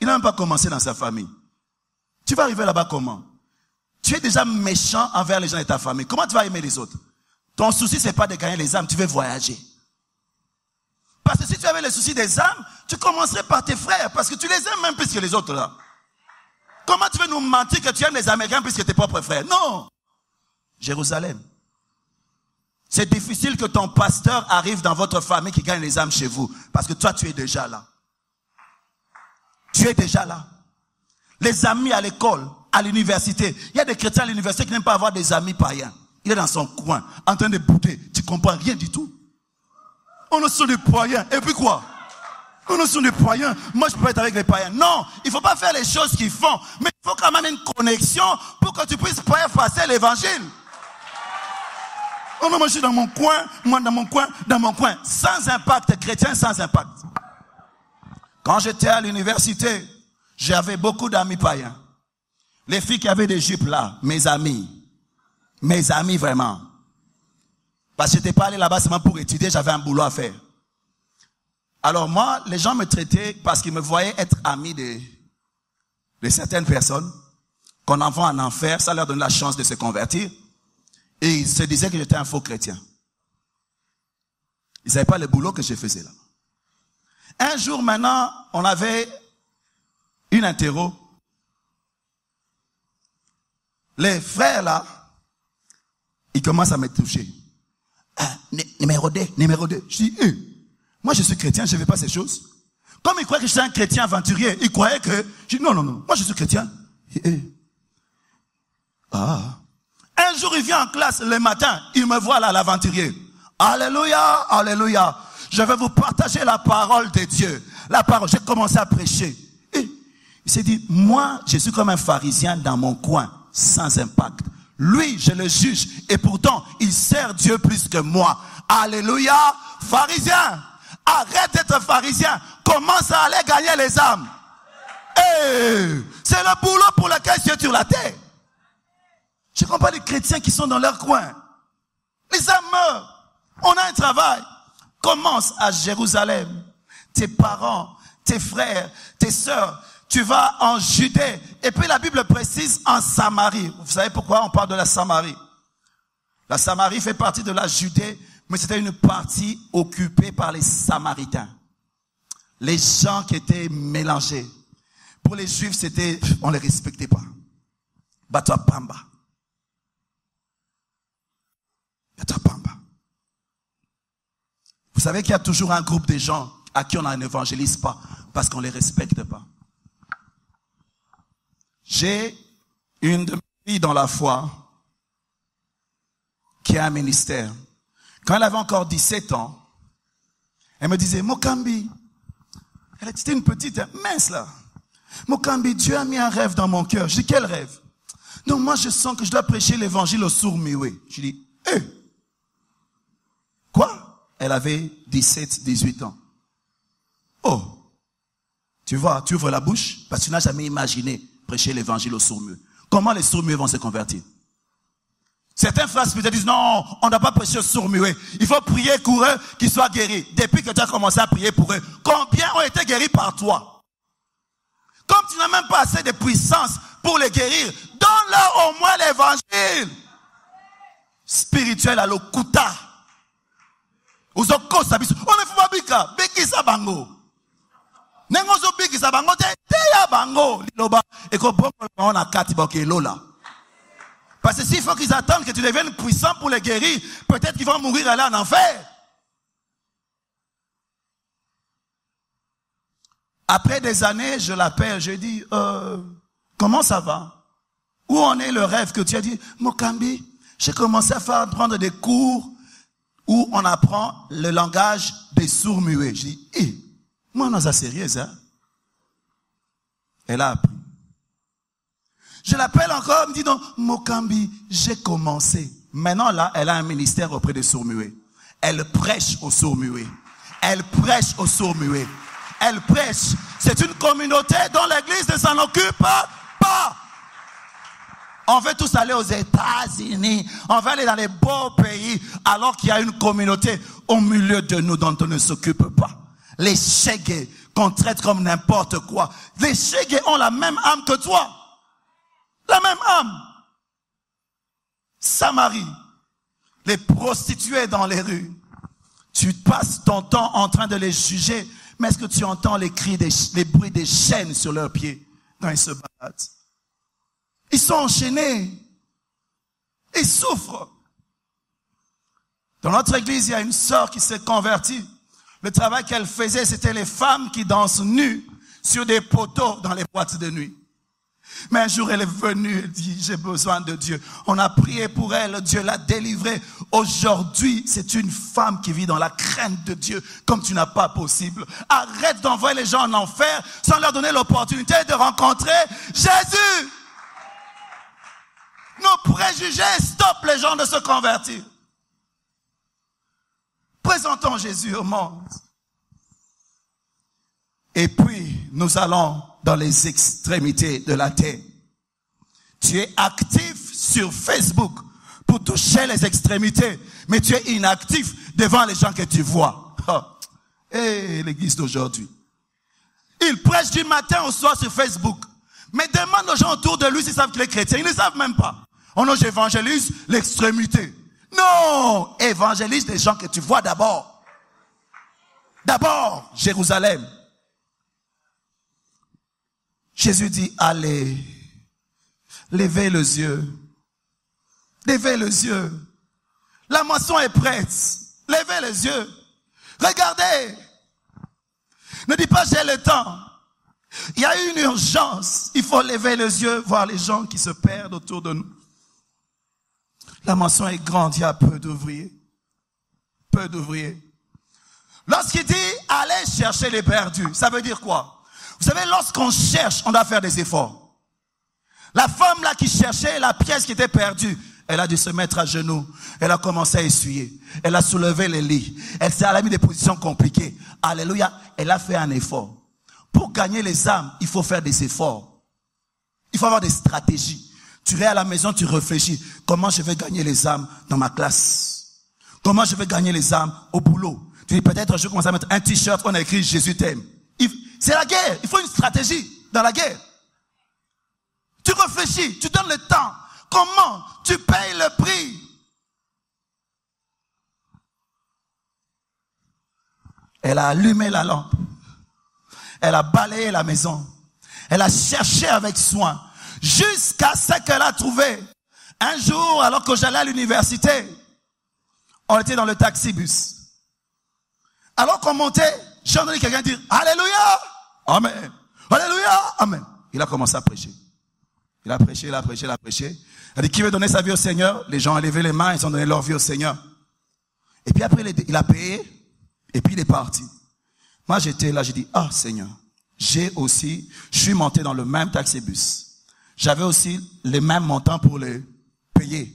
Il n'a même pas commencé dans sa famille. Tu vas arriver là-bas comment? Tu es déjà méchant envers les gens de ta famille. Comment tu vas aimer les autres? Ton souci, c'est pas de gagner les âmes, tu veux voyager. Parce que si tu avais le souci des âmes, tu commencerais par tes frères, parce que tu les aimes même plus que les autres là. Comment tu veux nous mentir que tu aimes les Américains plus que tes propres frères? Non. Jérusalem. C'est difficile que ton pasteur arrive dans votre famille qui gagne les âmes chez vous, parce que toi tu es déjà là. Tu es déjà là. Les amis à l'école, à l'université. Il y a des chrétiens à l'université qui n'aiment pas avoir des amis païens. Il est dans son coin, en train de bouder. Tu comprends rien du tout. On ne sont des païens. Et puis quoi? On ne sont des païens. Moi, je peux être avec les païens. Non, il ne faut pas faire les choses qu'ils font. Mais il faut quand même une connexion pour que tu puisses faire passer l'évangile. Oh non, moi, je suis dans mon coin. Moi, dans mon coin. Sans impact, chrétien, sans impact. Quand j'étais à l'université, j'avais beaucoup d'amis païens. Les filles qui avaient des jupes là, mes amis vraiment. Parce que je n'étais pas allé là-bas seulement pour étudier, j'avais un boulot à faire. Alors moi, les gens me traitaient parce qu'ils me voyaient être ami de certaines personnes qu'on envoie en enfer, ça leur donne la chance de se convertir. Et ils se disaient que j'étais un faux chrétien. Ils ne savaient pas le boulot que je faisais là. Un jour maintenant, on avait une interro. Les frères là, ils commencent à me toucher. Numéro 2. Je dis, moi je suis chrétien, je ne fais pas ces choses. Comme ils croyaient que j'étais un chrétien aventurier, ils croyaient que... Je dis, non, moi je suis chrétien. Un jour, il vient en classe le matin, il me voit là, l'aventurier. Alléluia, alléluia. Je vais vous partager la parole de Dieu. La parole, j'ai commencé à prêcher. Et il s'est dit, moi, je suis comme un pharisien dans mon coin, sans impact. Lui, je le juge, et pourtant, il sert Dieu plus que moi. Alléluia, pharisien. Arrête d'être pharisien. Commence à aller gagner les âmes. C'est le boulot pour lequel tu es sur la terre. Je ne comprends pas les chrétiens qui sont dans leur coin. Les âmes meurent. On a un travail. Commence à Jérusalem. Tes parents, tes frères, tes sœurs. Tu vas en Judée. Et puis la Bible précise en Samarie. Vous savez pourquoi on parle de la Samarie? La Samarie fait partie de la Judée, mais c'était une partie occupée par les Samaritains. Les gens qui étaient mélangés. Pour les Juifs, on les respectait pas. Batwa Pamba. Vous savez qu'il y a toujours un groupe de gens à qui on n'évangélise pas parce qu'on ne les respecte pas. J'ai une de mes filles dans la foi qui a un ministère. Quand elle avait encore 17 ans, elle me disait, Mokambi, elle était une petite mince là. Mokambi, Dieu a mis un rêve dans mon cœur. Je dis, quel rêve? Donc moi je sens que je dois prêcher l'évangile aux sourds-muets. Je dis, Quoi? Elle avait 17, 18 ans. Oh, tu vois, tu ouvres la bouche parce que tu n'as jamais imaginé prêcher l'évangile aux sourds-muets. Comment les sourds-muets vont se convertir? Certains frères spirituels disent, non, on ne doit pas prêcher aux sourds-muets. Il faut prier pour eux qu'ils soient guéris. Depuis que tu as commencé à prier pour eux, combien ont été guéris par toi? Comme tu n'as même pas assez de puissance pour les guérir, donne-leur au moins l'évangile spirituel à l'okuta. On ne fait pas bika, bikisa bango. Nengozo bikisa bango, teya bango. Et qu'on on a katiboke lola. Parce que s'il faut qu'ils attendent que tu deviennes puissant pour les guérir, peut-être qu'ils vont mourir aller en enfer. Après des années, je l'appelle, je dis, comment ça va? Où en est le rêve que tu as dit? Mokambi, j'ai commencé à prendre des cours où on apprend le langage des sourds-muets. Je dis, moi, on a sérieuse, hein? Elle a appris. Je l'appelle encore, elle me dit, non, Mokambi, j'ai commencé. Maintenant, là, elle a un ministère auprès des sourds-muets. Elle prêche aux sourds-muets. Elle prêche aux sourds-muets. Elle prêche. C'est une communauté dont l'église ne s'en occupe pas. On veut tous aller aux États-Unis. On veut aller dans les beaux pays. Alors qu'il y a une communauté au milieu de nous dont on ne s'occupe pas. Les Chégués qu'on traite comme n'importe quoi. Les Chégués ont la même âme que toi. La même âme. Samarie. Les prostituées dans les rues. Tu passes ton temps en train de les juger. Mais est-ce que tu entends les cris, les bruits des chaînes sur leurs pieds quand ils se baladent? Ils sont enchaînés. Ils souffrent. Dans notre église, il y a une sœur qui s'est convertie. Le travail qu'elle faisait, c'était les femmes qui dansent nues sur des poteaux dans les boîtes de nuit. Mais un jour, elle est venue, elle dit, j'ai besoin de Dieu. On a prié pour elle, Dieu l'a délivrée. Aujourd'hui, c'est une femme qui vit dans la crainte de Dieu, comme tu n'as pas possible. Arrête d'envoyer les gens en enfer sans leur donner l'opportunité de rencontrer Jésus. Nos préjugés stoppent les gens de se convertir. Présentons Jésus au monde. Et puis, nous allons dans les extrémités de la terre. Tu es actif sur Facebook pour toucher les extrémités, mais tu es inactif devant les gens que tu vois. Oh. Et l'église d'aujourd'hui. Il prêche du matin au soir sur Facebook. Mais demande aux gens autour de lui s'ils savent qu'il est chrétien. Ils ne savent même pas. Oh non, j'évangélise l'extrémité. Non, évangélise les gens que tu vois d'abord. D'abord, Jérusalem. Jésus dit, allez, levez les yeux. Levez les yeux. La moisson est prête. Levez les yeux. Regardez. Ne dis pas j'ai le temps. Il y a une urgence. Il faut lever les yeux, voir les gens qui se perdent autour de nous. La moisson est grande, il y a peu d'ouvriers. Peu d'ouvriers. Lorsqu'il dit allez chercher les perdus, ça veut dire quoi? Vous savez, lorsqu'on cherche, on doit faire des efforts. La femme là qui cherchait la pièce qui était perdue, elle a dû se mettre à genoux. Elle a commencé à essuyer. Elle a soulevé les lits. Elle a mis des positions compliquées. Alléluia. Elle a fait un effort. Pour gagner les âmes, il faut faire des efforts. Il faut avoir des stratégies. Tu es à la maison, tu réfléchis. Comment je vais gagner les âmes dans ma classe? Comment je vais gagner les âmes au boulot? Tu dis peut-être je commence à mettre un t-shirt, on a écrit Jésus t'aime. C'est la guerre. Il faut une stratégie dans la guerre. Tu réfléchis, tu donnes le temps. Comment tu payes le prix? Elle a allumé la lampe. Elle a balayé la maison. Elle a cherché avec soin. Jusqu'à ce qu'elle a trouvé. Un jour, alors que j'allais à l'université, on était dans le taxi-bus. Alors qu'on montait, j'ai entendu quelqu'un dire « Alléluia! Amen! Alléluia! Amen! » Il a commencé à prêcher. Il a prêché, il a prêché, il a prêché. Il a dit, qui veut donner sa vie au Seigneur? Les gens ont levé les mains, ils ont donné leur vie au Seigneur. Et puis après, il a payé, et puis il est parti. Moi, j'étais là, j'ai dit, ah, Seigneur, je suis monté dans le même taxi-bus. J'avais aussi les mêmes montants pour les payer.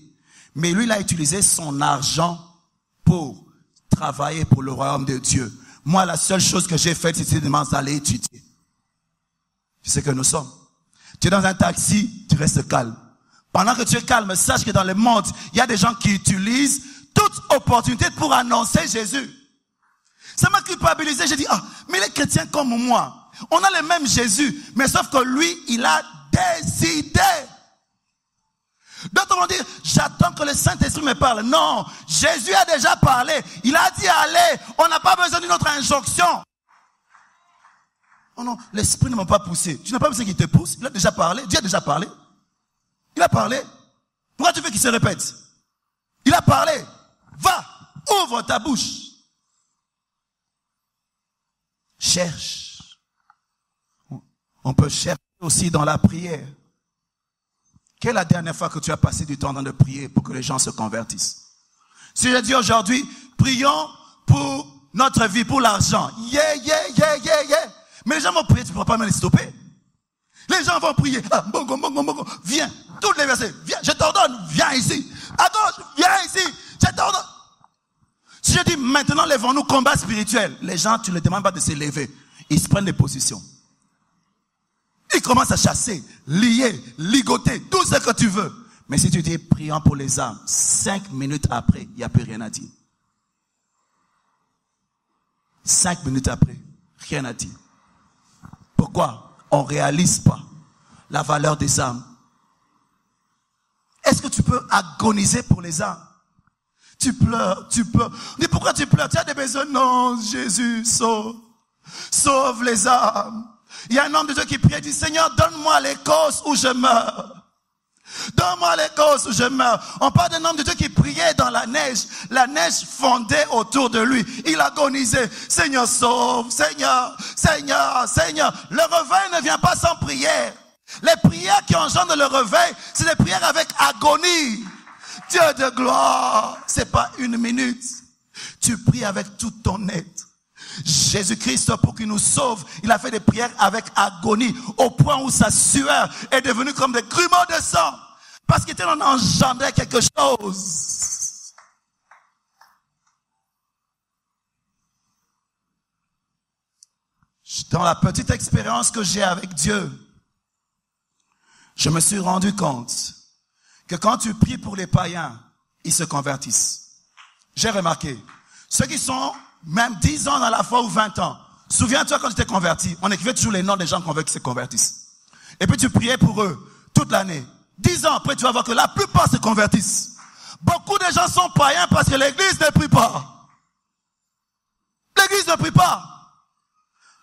Mais lui, il a utilisé son argent pour travailler pour le royaume de Dieu. Moi, la seule chose que j'ai faite, c'était d'aller étudier. C'est ce que nous sommes. Tu es dans un taxi, tu restes calme. Pendant que tu es calme, sache que dans le monde, il y a des gens qui utilisent toute opportunité pour annoncer Jésus. Ça m'a culpabilisé. J'ai dit, ah, mais les chrétiens comme moi, on a le même Jésus, mais sauf que lui, il a décidé. D'autres vont dire, j'attends que le Saint-Esprit me parle. Non, Jésus a déjà parlé. Il a dit, allez, on n'a pas besoin d'une autre injonction. Oh non, l'Esprit ne m'a pas poussé. Tu n'as pas besoin qu'il te pousse. Il a déjà parlé. Dieu a déjà parlé. Il a parlé. Pourquoi tu veux qu'il se répète? Il a parlé. Va, ouvre ta bouche. Cherche. On peut chercher aussi dans la prière. Quelle est la dernière fois que tu as passé du temps dans de prier pour que les gens se convertissent? Si je dis aujourd'hui, prions pour notre vie, pour l'argent. Yeah, yeah, yeah, yeah, yeah. Mais les gens vont prier, tu ne pourras pas me les stopper. Les gens vont prier. Ah, bongo, bongo, bongo. Viens. Tous les versets. Viens, je t'ordonne. Viens ici. À gauche, viens ici. Je t'ordonne. Si je dis maintenant, lèvons-nous, combat spirituel. Les gens, tu ne les demandes pas de se lever. Ils se prennent des positions. Ils commencent à chasser, lier, ligoter, tout ce que tu veux. Mais si tu dis prions pour les âmes, 5 minutes après, il n'y a plus rien à dire. 5 minutes après, rien à dire. Pourquoi? On ne réalise pas la valeur des âmes. Est-ce que tu peux agoniser pour les âmes? Tu pleures, tu pleures. Mais pourquoi tu pleures? Tu as des besoins? Non, Jésus, sauve. Sauve les âmes. Il y a un homme de Dieu qui prie et dit, Seigneur, donne-moi les causes où je meurs. Donne-moi les causes où je meurs. On parle d'un homme de Dieu qui priait dans la neige fondait autour de lui. Il agonisait. Seigneur, sauve. Seigneur, Seigneur, Seigneur. Le réveil ne vient pas sans prière. Les prières qui engendrent le réveil, c'est des prières avec agonie. Dieu de gloire, c'est pas 1 minute. Tu pries avec tout ton être. Jésus-Christ, pour qu'il nous sauve, il a fait des prières avec agonie, au point où sa sueur est devenue comme des grumeaux de sang, parce qu'il en engendrait quelque chose. Dans la petite expérience que j'ai avec Dieu, je me suis rendu compte que quand tu pries pour les païens, ils se convertissent. J'ai remarqué, ceux qui sont même 10 ans dans la foi ou 20 ans. Souviens-toi quand tu t'es converti, on écrivait toujours les noms des gens qu'on veut qu'ils se convertissent. Et puis tu priais pour eux toute l'année. 10 ans après, tu vas voir que la plupart se convertissent. Beaucoup de gens sont païens parce que l'église ne prie pas. L'église ne prie pas.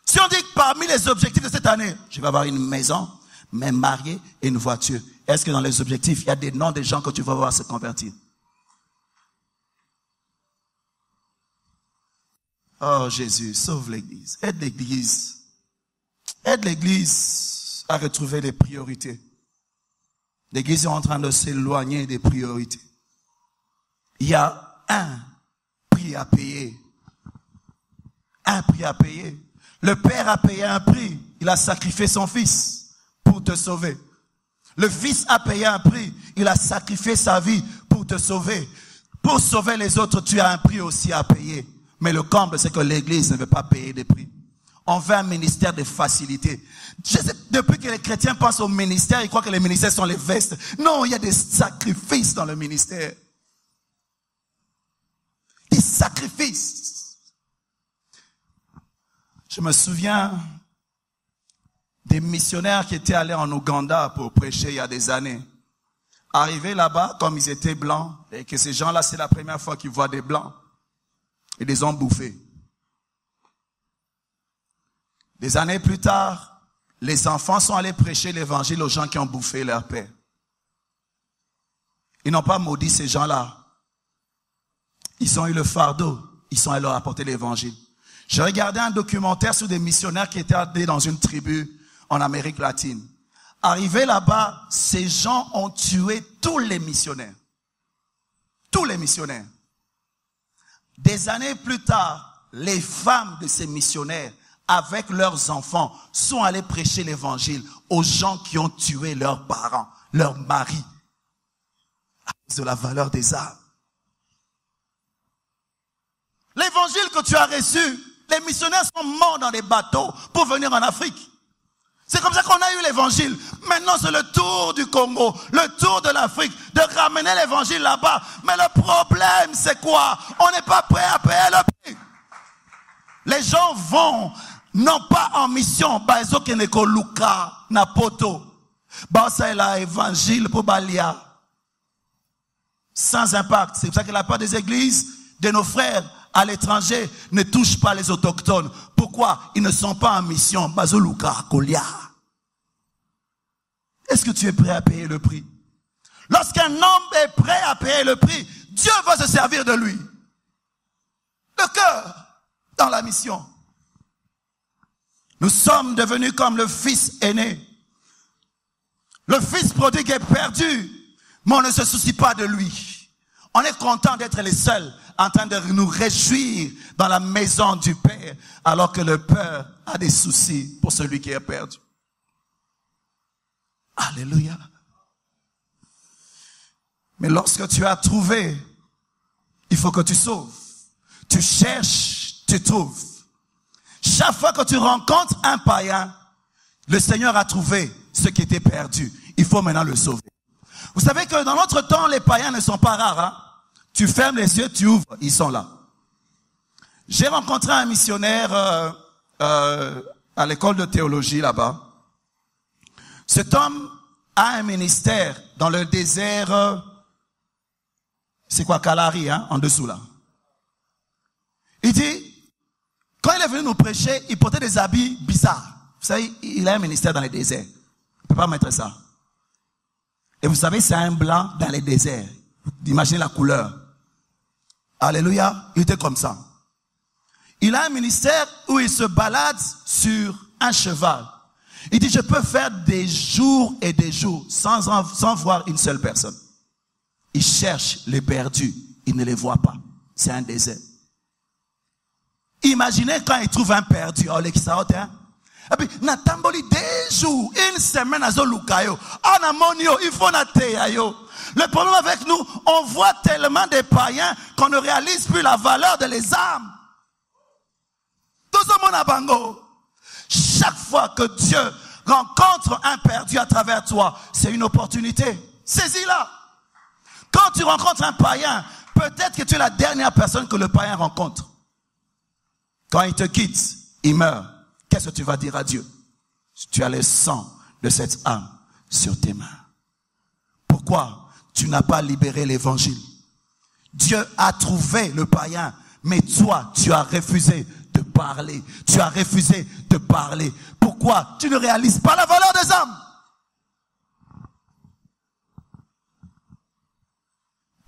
Si on dit que parmi les objectifs de cette année, je vais avoir une maison, me marier et une voiture. Est-ce que dans les objectifs, il y a des noms des gens que tu vas voir se convertir? Oh Jésus, sauve l'église. Aide l'église. Aide l'église à retrouver les priorités. L'église est en train de s'éloigner des priorités. Il y a un prix à payer. Un prix à payer. Le Père a payé un prix. Il a sacrifié son Fils pour te sauver. Le Fils a payé un prix. Il a sacrifié sa vie pour te sauver. Pour sauver les autres, tu as un prix aussi à payer. Mais le comble, c'est que l'Église ne veut pas payer des prix. On veut un ministère de facilité. Je sais, depuis que les chrétiens pensent au ministère, ils croient que les ministères sont les vestes. Non, il y a des sacrifices dans le ministère. Des sacrifices. Je me souviens des missionnaires qui étaient allés en Ouganda pour prêcher il y a des années. Arrivés là-bas, comme ils étaient blancs, et que ces gens-là, c'est la première fois qu'ils voient des blancs, et les ont bouffés. Des années plus tard, les enfants sont allés prêcher l'évangile aux gens qui ont bouffé leur père. Ils n'ont pas maudit ces gens-là. Ils ont eu le fardeau. Ils sont allés leur apporter l'évangile. J'ai regardé un documentaire sur des missionnaires qui étaient allés dans une tribu en Amérique latine. Arrivés là-bas, ces gens ont tué tous les missionnaires. Tous les missionnaires. Des années plus tard, les femmes de ces missionnaires, avec leurs enfants, sont allés prêcher l'évangile aux gens qui ont tué leurs parents, leurs maris, à cause de la valeur des âmes. L'évangile que tu as reçu, les missionnaires sont morts dans des bateaux pour venir en Afrique. C'est comme ça qu'on a eu l'évangile. Maintenant, c'est le tour du Congo, le tour de l'Afrique, de ramener l'évangile là-bas. Mais le problème, c'est quoi? On n'est pas prêt à payer le prix. Les gens vont, non pas en mission, baezo keneko luka na poto. Basa la évangile pour balia. Sans impact. C'est pour ça que la part des églises de nos frères à l'étranger ne touchent pas les autochtones. Pourquoi? Ils ne sont pas en mission. Bazo luka kolia. Est-ce que tu es prêt à payer le prix? Lorsqu'un homme est prêt à payer le prix, Dieu va se servir de lui. Le cœur dans la mission. Nous sommes devenus comme le fils aîné. Le fils prodigue est perdu, mais on ne se soucie pas de lui. On est content d'être les seuls en train de nous réjouir dans la maison du Père, alors que le Père a des soucis pour celui qui est perdu. Alléluia. Mais lorsque tu as trouvé, il faut que tu sauves. Tu cherches, tu trouves. Chaque fois que tu rencontres un païen, le Seigneur a trouvé ce qui était perdu. Il faut maintenant le sauver. Vous savez que dans notre temps, les païens ne sont pas rares. Hein? Tu fermes les yeux, tu ouvres, ils sont là. J'ai rencontré un missionnaire à l'école de théologie là-bas. Cet homme a un ministère dans le désert, c'est quoi, Kalari, hein, en dessous là. Il dit, quand il est venu nous prêcher, il portait des habits bizarres. Vous savez, il a un ministère dans les déserts. Il ne peut pas mettre ça. Et vous savez, c'est un blanc dans les déserts. Imaginez la couleur. Alléluia. Il était comme ça. Il a un ministère où il se balade sur un cheval. Il dit, je peux faire des jours et des jours sans voir une seule personne. Il cherche les perdus. Il ne les voit pas. C'est un désert. Imaginez quand il trouve un perdu. Oh, hein? Et puis, natamboli des jours, une semaine à Zolukayo. Anamonio, il faut nateyayo. Le problème avec nous, on voit tellement des païens qu'on ne réalise plus la valeur de les âmes. Tout ce monde à Bango. Chaque fois que Dieu rencontre un perdu à travers toi, c'est une opportunité. Saisis-la. Quand tu rencontres un païen, peut-être que tu es la dernière personne que le païen rencontre. Quand il te quitte, il meurt. Qu'est-ce que tu vas dire à Dieu? Tu as le sang de cette âme sur tes mains. Pourquoi tu n'as pas libéré l'évangile? Dieu a trouvé le païen, mais toi, tu as refusé de parler. Tu as refusé de parler. Pourquoi? Tu ne réalises pas la valeur des âmes.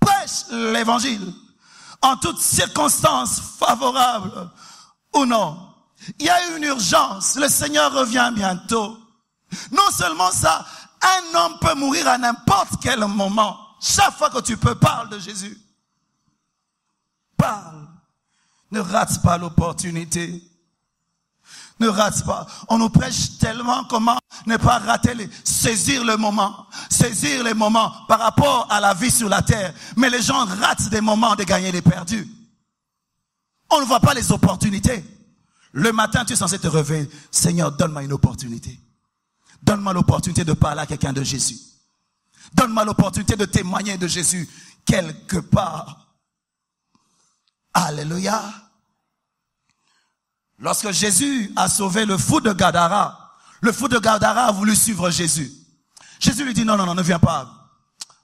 Prêche l'évangile en toutes circonstances favorables ou non. Il y a une urgence. Le Seigneur revient bientôt. Non seulement ça, un homme peut mourir à n'importe quel moment. Chaque fois que tu peux, parle de Jésus. Parle. Ne rate pas l'opportunité. Ne rate pas. On nous prêche tellement comment ne pas rater saisir le moment. Saisir les moments par rapport à la vie sur la terre. Mais les gens ratent des moments de gagner les perdus. On ne voit pas les opportunités. Le matin, tu es censé te réveiller. Seigneur, donne-moi une opportunité. Donne-moi l'opportunité de parler à quelqu'un de Jésus. Donne-moi l'opportunité de témoigner de Jésus quelque part. Alléluia. Lorsque Jésus a sauvé le fou de Gadara, le fou de Gadara a voulu suivre Jésus. Jésus lui dit non, ne viens pas.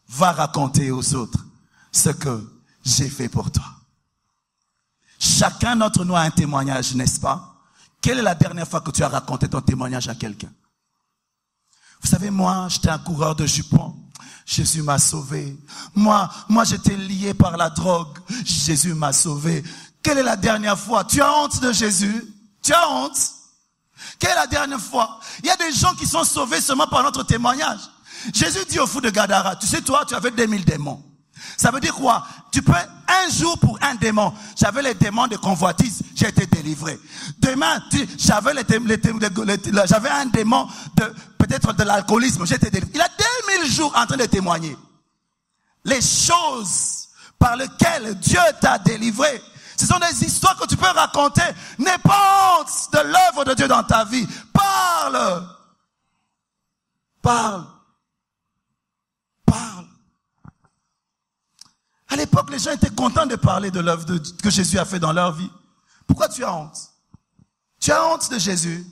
Va raconter aux autres ce que j'ai fait pour toi. Chacun d'entre nous a un témoignage, n'est-ce pas? Quelle est la dernière fois que tu as raconté ton témoignage à quelqu'un? Vous savez, moi, j'étais un coureur de jupons. Jésus m'a sauvé. Moi, j'étais lié par la drogue. Jésus m'a sauvé. Quelle est la dernière fois? Tu as honte de Jésus? Tu as honte? Quelle est la dernière fois? Il y a des gens qui sont sauvés seulement par notre témoignage. Jésus dit au fou de Gadara, tu sais, toi, tu avais 2000 démons. Ça veut dire quoi? Tu peux un jour pour un démon. J'avais les démons de convoitise, j'ai été délivré. Demain, j'avais un démon de peut-être de l'alcoolisme, j'ai été délivré. Il a 2000 jours en train de témoigner. Les choses par lesquelles Dieu t'a délivré, ce sont des histoires que tu peux raconter. N'aie pas honte de l'œuvre de Dieu dans ta vie. Parle. Parle. Parle. À l'époque, les gens étaient contents de parler de l'œuvre que Jésus a fait dans leur vie. Pourquoi tu as honte? Tu as honte de Jésus?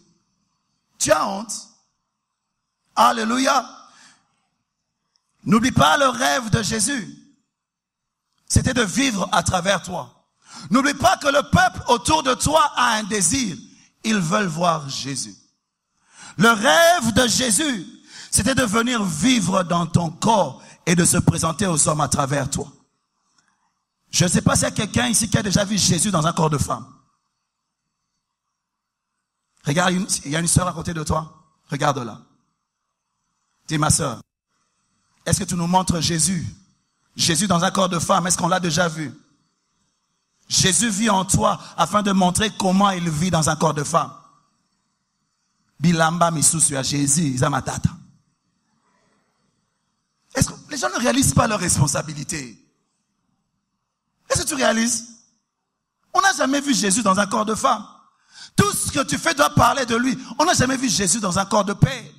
Tu as honte? Alléluia. N'oublie pas le rêve de Jésus. C'était de vivre à travers toi. N'oublie pas que le peuple autour de toi a un désir. Ils veulent voir Jésus. Le rêve de Jésus, c'était de venir vivre dans ton corps et de se présenter aux hommes à travers toi. Je ne sais pas s'il y a quelqu'un ici qui a déjà vu Jésus dans un corps de femme. Regarde, il y a une sœur à côté de toi. Regarde-la. Dis, ma sœur, est-ce que tu nous montres Jésus? Jésus dans un corps de femme, est-ce qu'on l'a déjà vu? Jésus vit en toi afin de montrer comment il vit dans un corps de femme. Bilamba misusu à Jésus, Zamatata. Est-ce que les gens ne réalisent pas leurs responsabilités? Est-ce que tu réalises? On n'a jamais vu Jésus dans un corps de femme. Tout ce que tu fais doit parler de lui. On n'a jamais vu Jésus dans un corps de paix.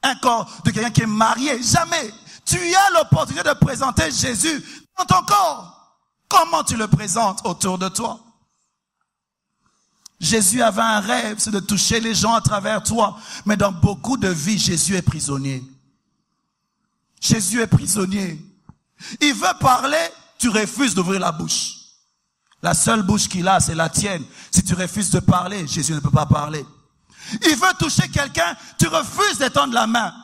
Un corps de quelqu'un qui est marié. Jamais. Tu as l'opportunité de présenter Jésus dans ton corps. Comment tu le présentes autour de toi? Jésus avait un rêve, c'est de toucher les gens à travers toi. Mais dans beaucoup de vies, Jésus est prisonnier. Jésus est prisonnier. Il veut parler, tu refuses d'ouvrir la bouche. La seule bouche qu'il a, c'est la tienne. Si tu refuses de parler, Jésus ne peut pas parler. Il veut toucher quelqu'un, tu refuses d'étendre la main.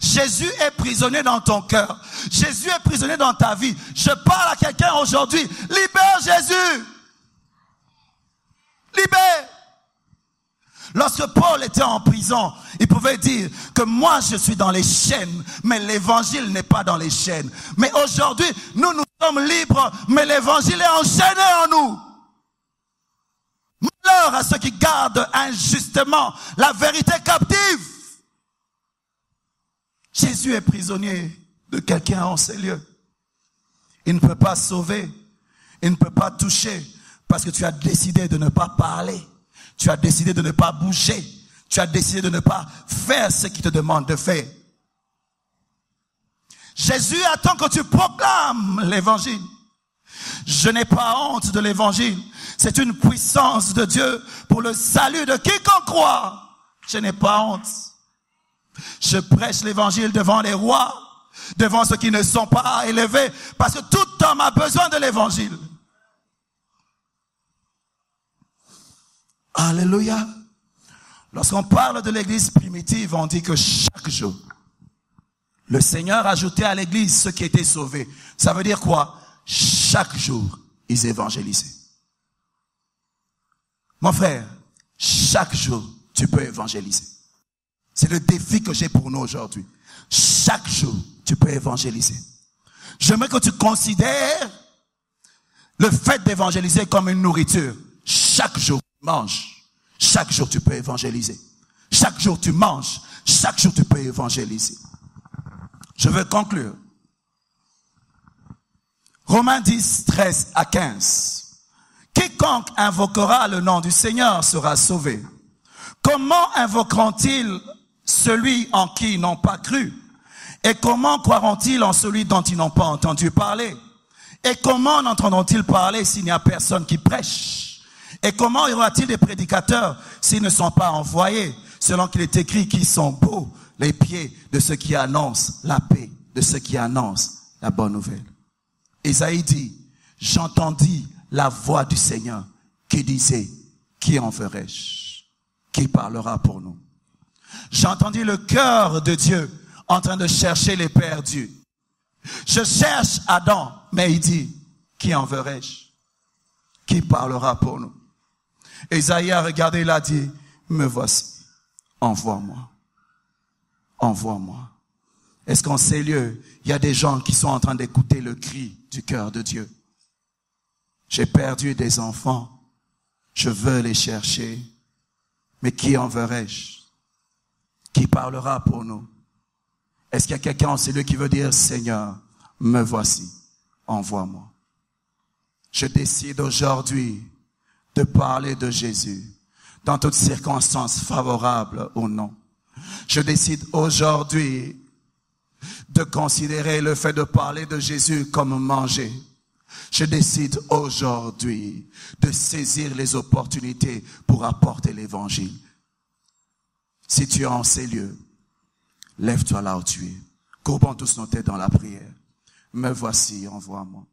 Jésus est prisonnier dans ton cœur. Jésus est prisonnier dans ta vie. Je parle à quelqu'un aujourd'hui. Libère Jésus. Libère. Lorsque Paul était en prison, il pouvait dire que moi je suis dans les chaînes, mais l'évangile n'est pas dans les chaînes. Mais aujourd'hui, nous sommes libres, mais l'évangile est enchaîné en nous. Malheur à ceux qui gardent injustement la vérité captive. Jésus est prisonnier de quelqu'un en ces lieux. Il ne peut pas sauver, il ne peut pas toucher, parce que tu as décidé de ne pas parler. Tu as décidé de ne pas bouger. Tu as décidé de ne pas faire ce qu'il te demande de faire. Jésus attend que tu proclames l'évangile. Je n'ai pas honte de l'évangile. C'est une puissance de Dieu pour le salut de quiconque croit. Je n'ai pas honte. Je prêche l'évangile devant les rois, devant ceux qui ne sont pas élevés, parce que tout homme a besoin de l'évangile. Alléluia. Lorsqu'on parle de l'église primitive, on dit que chaque jour, le Seigneur ajoutait à l'église ceux qui étaient sauvés. Ça veut dire quoi? Chaque jour, ils évangélisaient. Mon frère, chaque jour, tu peux évangéliser. C'est le défi que j'ai pour nous aujourd'hui. Chaque jour, tu peux évangéliser. J'aimerais que tu considères le fait d'évangéliser comme une nourriture. Chaque jour, tu manges. Chaque jour, tu peux évangéliser. Chaque jour, tu manges. Chaque jour, tu peux évangéliser. Je veux conclure. Romains 10, 13 à 15. Quiconque invoquera le nom du Seigneur sera sauvé. Comment invoqueront-ils celui en qui ils n'ont pas cru? Et comment croiront-ils en celui dont ils n'ont pas entendu parler? Et comment entendront-ils parler s'il n'y a personne qui prêche? Et comment y aura-t-il des prédicateurs s'ils ne sont pas envoyés? Selon qu'il est écrit qu'ils sont beaux, les pieds de ceux qui annoncent la paix, de ceux qui annoncent la bonne nouvelle. Isaïe dit, j'entendis la voix du Seigneur qui disait, qui enverrai-je? Qui parlera pour nous? J'entendis le cœur de Dieu en train de chercher les perdus. Je cherche Adam, mais il dit, qui enverrai-je? Qui parlera pour nous? Isaïe a regardé, il a dit, me voici, envoie-moi. Envoie-moi. Est-ce qu'en ces lieux, il y a des gens qui sont en train d'écouter le cri du cœur de Dieu? J'ai perdu des enfants, je veux les chercher, mais qui enverrai-je? Qui parlera pour nous? Est-ce qu'il y a quelqu'un en ces lieux qui veut dire, Seigneur, me voici, envoie-moi? Je décide aujourd'hui de parler de Jésus dans toutes circonstances favorables ou non. Je décide aujourd'hui de considérer le fait de parler de Jésus comme manger. Je décide aujourd'hui de saisir les opportunités pour apporter l'évangile. Si tu es en ces lieux, lève-toi là où tu es. Courbons tous nos têtes dans la prière. Me voici, envoie-moi.